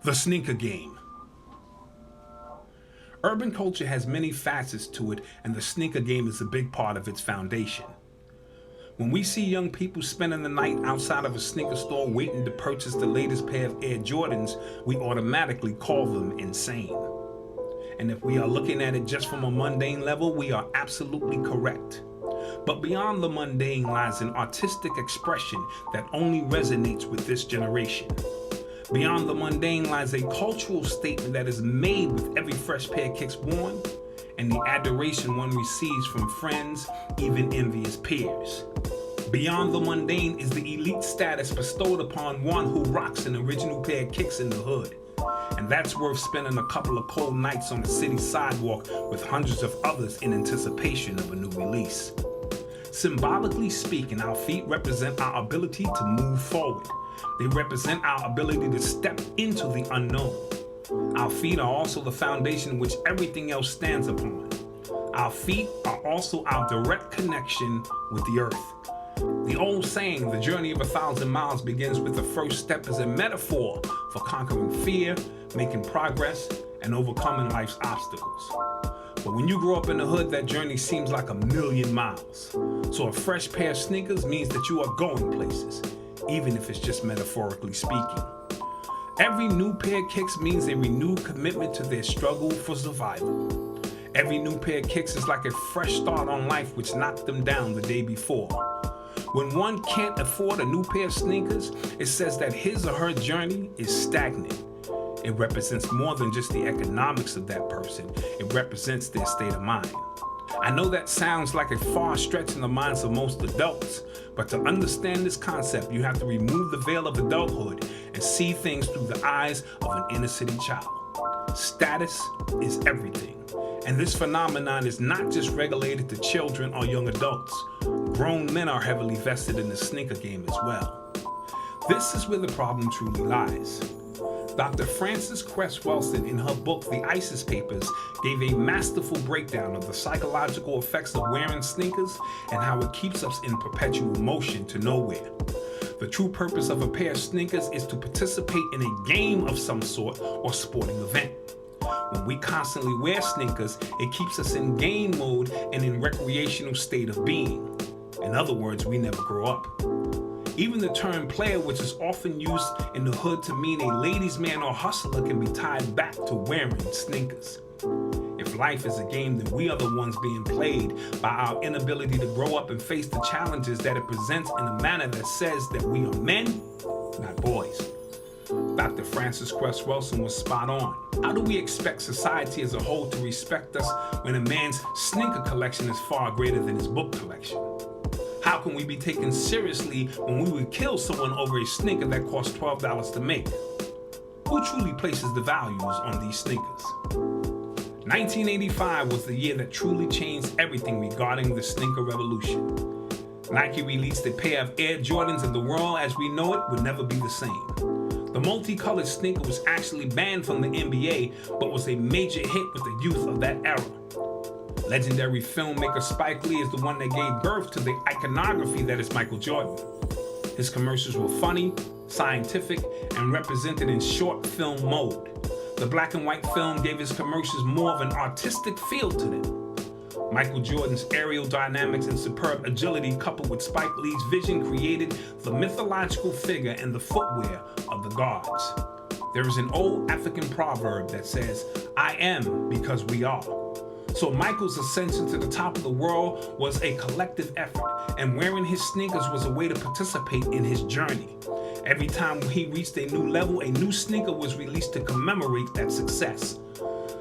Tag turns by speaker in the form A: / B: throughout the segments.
A: The sneaker game. Urban culture has many facets to it, and the sneaker game is a big part of its foundation. When we see young people spending the night outside of a sneaker store waiting to purchase the latest pair of Air Jordans, we automatically call them insane. And if we are looking at it just from a mundane level, we are absolutely correct. But beyond the mundane lies an artistic expression that only resonates with this generation. Beyond the mundane lies a cultural statement that is made with every fresh pair of kicks worn, and the adoration one receives from friends, even envious peers. Beyond the mundane is the elite status bestowed upon one who rocks an original pair of kicks in the hood. And that's worth spending a couple of cold nights on the city sidewalk with hundreds of others in anticipation of a new release. Symbolically speaking, our feet represent our ability to move forward. They represent our ability to step into the unknown. Our feet are also the foundation which everything else stands upon. Our feet are also our direct connection with the earth. The old saying, the journey of 1,000 miles begins with the first step, is a metaphor for conquering fear, making progress, and overcoming life's obstacles. But when you grow up in the hood, that journey seems like 1,000,000 miles. So a fresh pair of sneakers means that you are going places, even if it's just metaphorically speaking. Every new pair of kicks means a renewed commitment to their struggle for survival. Every new pair of kicks is like a fresh start on life which knocked them down the day before. When one can't afford a new pair of sneakers, it says that his or her journey is stagnant. It represents more than just the economics of that person. It represents their state of mind. I know that sounds like a far stretch in the minds of most adults, but to understand this concept, you have to remove the veil of adulthood and see things through the eyes of an inner city child. Status is everything, and this phenomenon is not just regulated to children or young adults. Grown men are heavily vested in the sneaker game as well. This is where the problem truly lies. Dr. Frances Cress Welsing, in her book, The ISIS Papers, gave a masterful breakdown of the psychological effects of wearing sneakers and how it keeps us in perpetual motion to nowhere. The true purpose of a pair of sneakers is to participate in a game of some sort or sporting event. When we constantly wear sneakers, it keeps us in game mode and in recreational state of being. In other words, we never grow up. Even the term player, which is often used in the hood to mean a ladies' man or hustler, can be tied back to wearing sneakers. If life is a game, then we are the ones being played by our inability to grow up and face the challenges that it presents in a manner that says that we are men, not boys. Dr. Frances Cress Welsing was spot on. How do we expect society as a whole to respect us when a man's sneaker collection is far greater than his book collection? How can we be taken seriously when we would kill someone over a sneaker that costs $12 to make? Who truly places the values on these sneakers? 1985 was the year that truly changed everything regarding the sneaker revolution. Nike released a pair of Air Jordans, and the world as we know it would never be the same. The multicolored sneaker was actually banned from the NBA, but was a major hit with the youth of that era. Legendary filmmaker Spike Lee is the one that gave birth to the iconography that is Michael Jordan. His commercials were funny, scientific, and represented in short film mode. The black and white film gave his commercials more of an artistic feel to them. Michael Jordan's aerial dynamics and superb agility, coupled with Spike Lee's vision, created the mythological figure and the footwear of the gods. There is an old African proverb that says, "I am because we are." So Michael's ascension to the top of the world was a collective effort, and wearing his sneakers was a way to participate in his journey. Every time he reached a new level, a new sneaker was released to commemorate that success.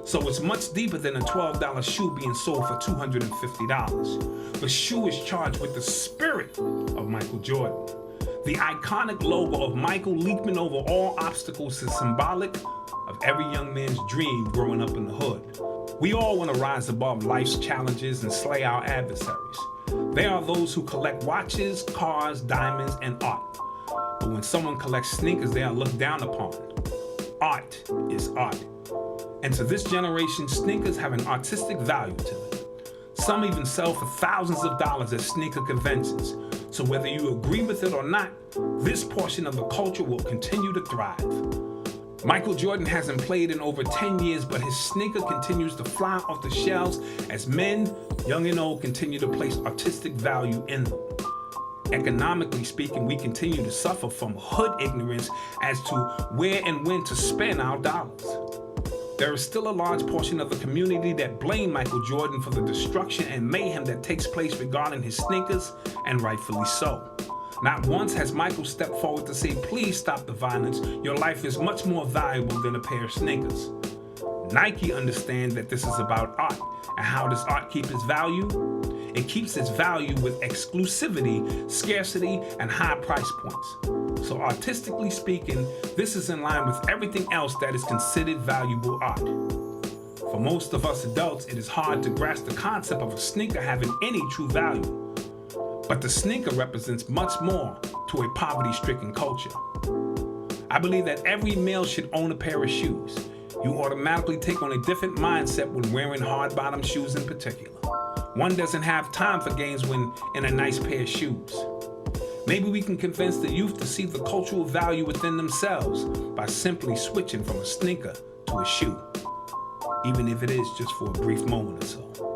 A: So it's much deeper than a $12 shoe being sold for $250. The shoe is charged with the spirit of Michael Jordan. The iconic logo of Michael leaping over all obstacles is symbolic of every young man's dream growing up in the hood. We all want to rise above life's challenges and slay our adversaries. There are those who collect watches, cars, diamonds, and art. But when someone collects sneakers, they are looked down upon. Art is art. And to this generation, sneakers have an artistic value to them. Some even sell for thousands of dollars at sneaker conventions. So whether you agree with it or not, this portion of the culture will continue to thrive. Michael Jordan hasn't played in over 10 years, but his sneaker continues to fly off the shelves as men, young and old, continue to place artistic value in them. Economically speaking, we continue to suffer from hood ignorance as to where and when to spend our dollars. There is still a large portion of the community that blame Michael Jordan for the destruction and mayhem that takes place regarding his sneakers, and rightfully so. Not once has Michael stepped forward to say, please stop the violence. Your life is much more valuable than a pair of sneakers. Nike understands that this is about art. And how does art keep its value? It keeps its value with exclusivity, scarcity, and high price points. So artistically speaking, this is in line with everything else that is considered valuable art. For most of us adults, it is hard to grasp the concept of a sneaker having any true value. But the sneaker represents much more to a poverty-stricken culture. I believe that every male should own a pair of shoes. You automatically take on a different mindset when wearing hard-bottom shoes in particular. One doesn't have time for games when in a nice pair of shoes. Maybe we can convince the youth to see the cultural value within themselves by simply switching from a sneaker to a shoe, even if it is just for a brief moment or so.